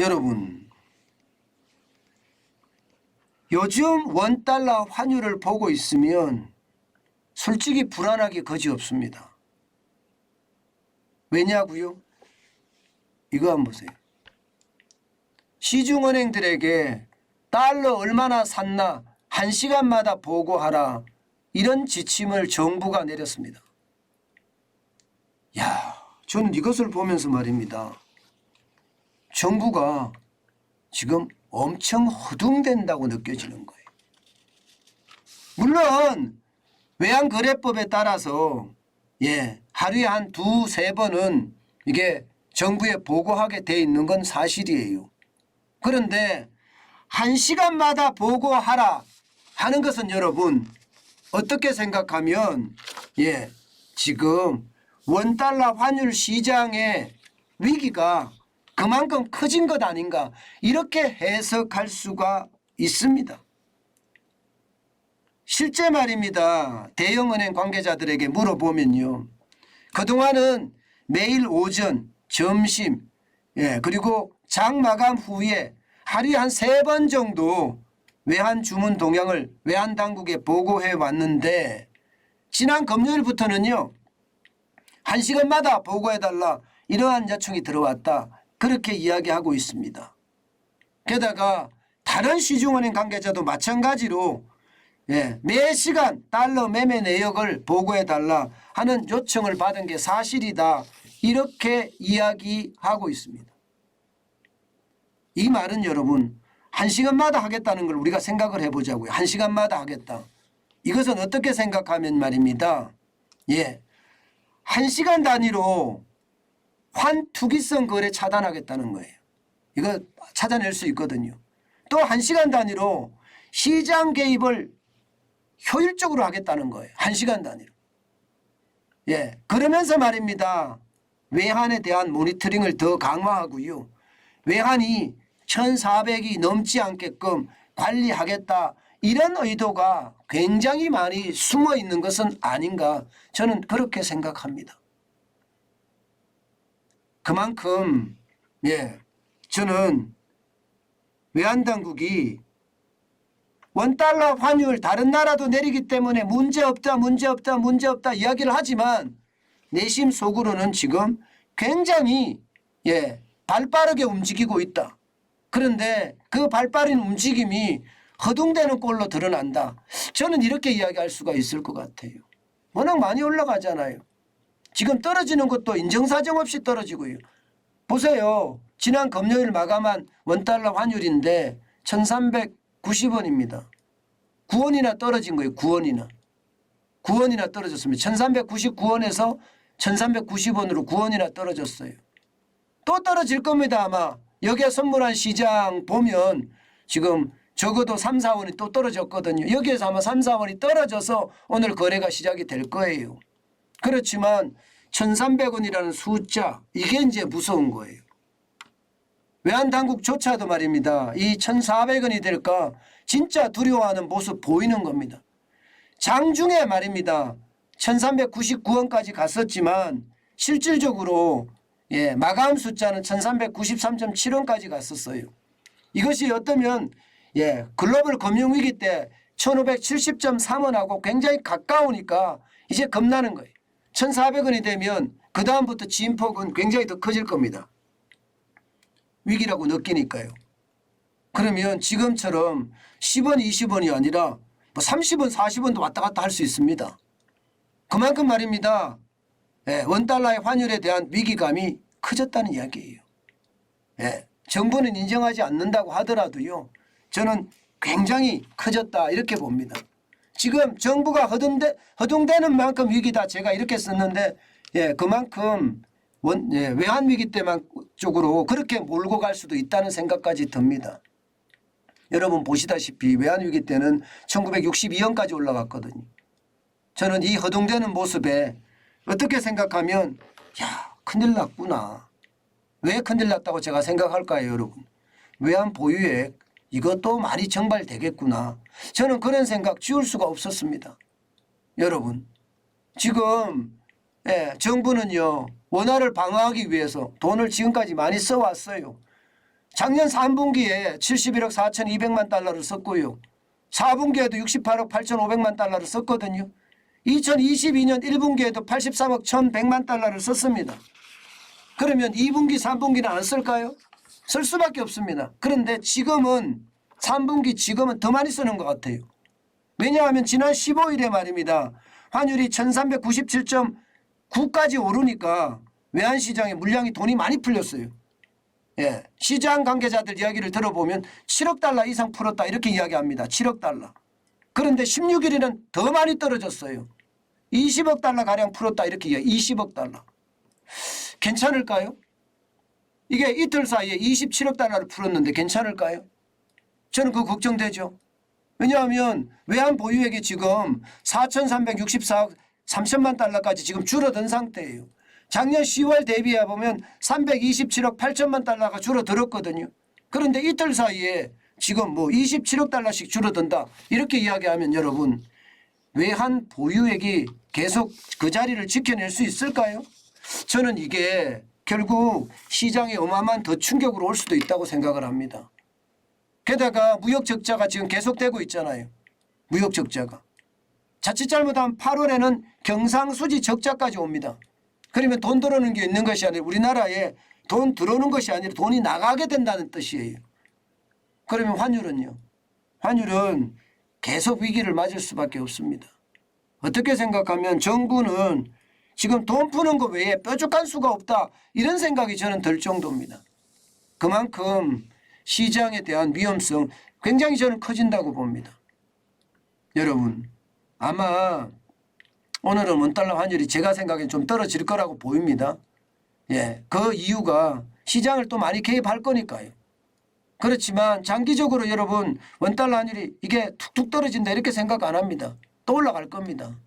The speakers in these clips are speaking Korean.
여러분, 요즘 원달러 환율을 보고 있으면 솔직히 불안하기 거지없습니다. 왜냐고요? 이거 한번 보세요. 시중은행들에게 달러 얼마나 샀나 1시간마다 보고하라, 이런 지침을 정부가 내렸습니다. 야, 저는 이것을 보면서 말입니다. 정부가 지금 엄청 허둥댄다고 느껴지는 거예요. 물론 외환거래법에 따라서 하루에 한 두세 번은 이게 정부에 보고하게 돼 있는 건 사실이에요. 그런데 1시간마다 보고하라 하는 것은 여러분 어떻게 생각하면 지금 원달러 환율 시장의 위기가 그만큼 커진 것 아닌가, 이렇게 해석할 수가 있습니다. 실제 말입니다. 대형은행 관계자들에게 물어보면요, 그동안은 매일 오전, 점심, 그리고 장 마감 후에 하루에 한 3번 정도 외환 주문 동향을 외환 당국에 보고해 왔는데, 지난 금요일부터는요 1시간마다 보고해달라, 이러한 요청이 들어왔다, 그렇게 이야기하고 있습니다. 게다가 다른 시중은행 관계자도 마찬가지로 매 시간 달러 매매 내역을 보고해달라 하는 요청을 받은 게 사실이다, 이렇게 이야기하고 있습니다. 이 말은 여러분 1시간마다 하겠다는 걸 우리가 생각을 해보자고요. 1시간마다 하겠다. 이것은 어떻게 생각하면 말입니다. 1시간 단위로 환투기성 거래 차단하겠다는 거예요. 이거 찾아낼 수 있거든요. 또 1시간 단위로 시장 개입을 효율적으로 하겠다는 거예요. 1시간 단위로. 그러면서 말입니다. 외환에 대한 모니터링을 더 강화하고요. 외환이 1,400이 넘지 않게끔 관리하겠다, 이런 의도가 굉장히 많이 숨어 있는 것은 아닌가, 저는 그렇게 생각합니다. 그만큼 저는 외환당국이 원달러 환율 다른 나라도 내리기 때문에 문제없다 이야기를 하지만 내심 속으로는 지금 굉장히 발빠르게 움직이고 있다. 그런데 그 발빠른 움직임이 허둥대는 꼴로 드러난다. 저는 이렇게 이야기할 수가 있을 것 같아요. 워낙 많이 올라가잖아요. 지금 떨어지는 것도 인정사정 없이 떨어지고요. 보세요. 지난 금요일 마감한 원달러 환율인데 1390원입니다. 9원이나 떨어진 거예요. 9원이나 떨어졌습니다. 1399원에서 1390원으로 9원이나 떨어졌어요. 또 떨어질 겁니다. 아마 여기에 선물한 시장 보면 지금 적어도 3, 4원이 또 떨어졌거든요. 여기에서 아마 3, 4원이 떨어져서 오늘 거래가 시작이 될 거예요. 그렇지만 1300원이라는 숫자, 이게 이제 무서운 거예요. 외환당국조차도 말입니다. 이 1400원이 될까 진짜 두려워하는 모습 보이는 겁니다. 장중에 말입니다. 1399원까지 갔었지만 실질적으로 마감 숫자는 1393.7원까지 갔었어요. 이것이 어떠면 글로벌 금융위기 때 1570.3원하고 굉장히 가까우니까 이제 겁나는 거예요. 1400원이 되면 그 다음부터 진폭은 굉장히 더 커질 겁니다. 위기라고 느끼니까요. 그러면 지금처럼 10원 20원이 아니라 뭐 30원 40원도 왔다 갔다 할 수 있습니다. 그만큼 말입니다. 원달러의 환율에 대한 위기감이 커졌다는 이야기예요. 정부는 인정하지 않는다고 하더라도요, 저는 굉장히 커졌다, 이렇게 봅니다. 지금 정부가 허둥대는 만큼 위기다, 제가 이렇게 썼는데 그만큼 외환위기 때만 쪽으로 그렇게 몰고 갈 수도 있다는 생각까지 듭니다. 여러분 보시다시피 외환위기 때는 1962원까지 올라갔거든요. 저는 이 허둥대는 모습에 어떻게 생각하면 큰일 났구나. 왜 큰일 났다고 제가 생각할까요, 여러분? 외환 보유액 이것도 많이 정발되겠구나. 저는 그런 생각 지울 수가 없었습니다. 여러분 지금 정부는요 원화를 방어하기 위해서 돈을 지금까지 많이 써왔어요. 작년 3분기에 71억 4,200만 달러를 썼고요. 4분기에도 68억 8,500만 달러를 썼거든요. 2022년 1분기에도 83억 1,100만 달러를 썼습니다. 그러면 2분기, 3분기는 안 쓸까요? 쓸 수밖에 없습니다. 그런데 지금은 3분기 지금은 더 많이 쓰는 것 같아요. 왜냐하면 지난 15일에 말입니다. 환율이 1397.9까지 오르니까 외환시장에 물량이 돈이 많이 풀렸어요. 예, 시장 관계자들 이야기를 들어보면 7억 달러 이상 풀었다 이렇게 이야기합니다. 7억 달러. 그런데 16일에는 더 많이 떨어졌어요. 20억 달러 가량 풀었다 이렇게 이야기. 20억 달러. 괜찮을까요? 이게 이틀 사이에 27억 달러를 풀었는데 괜찮을까요? 저는 그거 걱정되죠. 왜냐하면 외환 보유액이 지금 4,364억 3천만 달러까지 지금 줄어든 상태예요. 작년 10월 대비해 보면 327억 8천만 달러가 줄어들었거든요. 그런데 이틀 사이에 지금 뭐 27억 달러씩 줄어든다 이렇게 이야기하면 여러분 외환 보유액이 계속 그 자리를 지켜낼 수 있을까요? 저는 이게 결국 시장에 어마어마한 더 충격으로 올 수도 있다고 생각을 합니다. 게다가 무역 적자가 지금 계속되고 있잖아요. 무역 적자가. 자칫 잘못하면 8월에는 경상수지 적자까지 옵니다. 그러면 돈 들어오는 게 있는 것이 아니라 우리나라에 돈 들어오는 것이 아니라 돈이 나가게 된다는 뜻이에요. 그러면 환율은요? 환율은 계속 위기를 맞을 수밖에 없습니다. 어떻게 생각하면 정부는 지금 돈 푸는 것 외에 뾰족한 수가 없다 이런 생각이 저는 들 정도입니다. 그만큼 시장에 대한 위험성 굉장히 저는 커진다고 봅니다. 여러분 아마 오늘은 원달러 환율이 제가 생각엔 좀 떨어질 거라고 보입니다. 예, 그 이유가 시장을 또 많이 개입할 거니까요. 그렇지만 장기적으로 여러분 원달러 환율이 이게 툭툭 떨어진다 이렇게 생각 안 합니다. 또 올라갈 겁니다.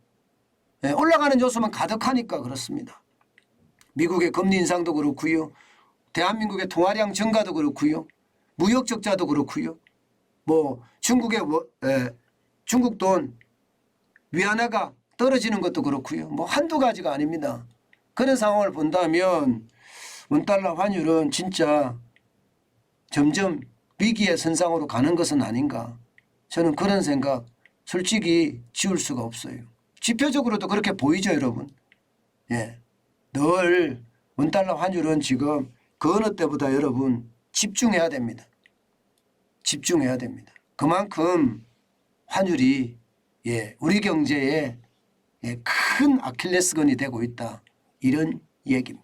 예, 올라가는 요소만 가득하니까 그렇습니다. 미국의 금리 인상도 그렇고요. 대한민국의 통화량 증가도 그렇고요. 무역 적자도 그렇고요. 뭐 중국의 중국 돈 위안화가 떨어지는 것도 그렇고요. 뭐 한두 가지가 아닙니다. 그런 상황을 본다면 원달러 환율은 진짜 점점 위기의 선상으로 가는 것은 아닌가. 저는 그런 생각 솔직히 지울 수가 없어요. 지표적으로도 그렇게 보이죠, 여러분. 예, 늘 원달러 환율은 지금 그 어느 때보다 여러분 집중해야 됩니다. 집중해야 됩니다. 그만큼 환율이 우리 경제에 큰 아킬레스건이 되고 있다. 이런 얘기입니다.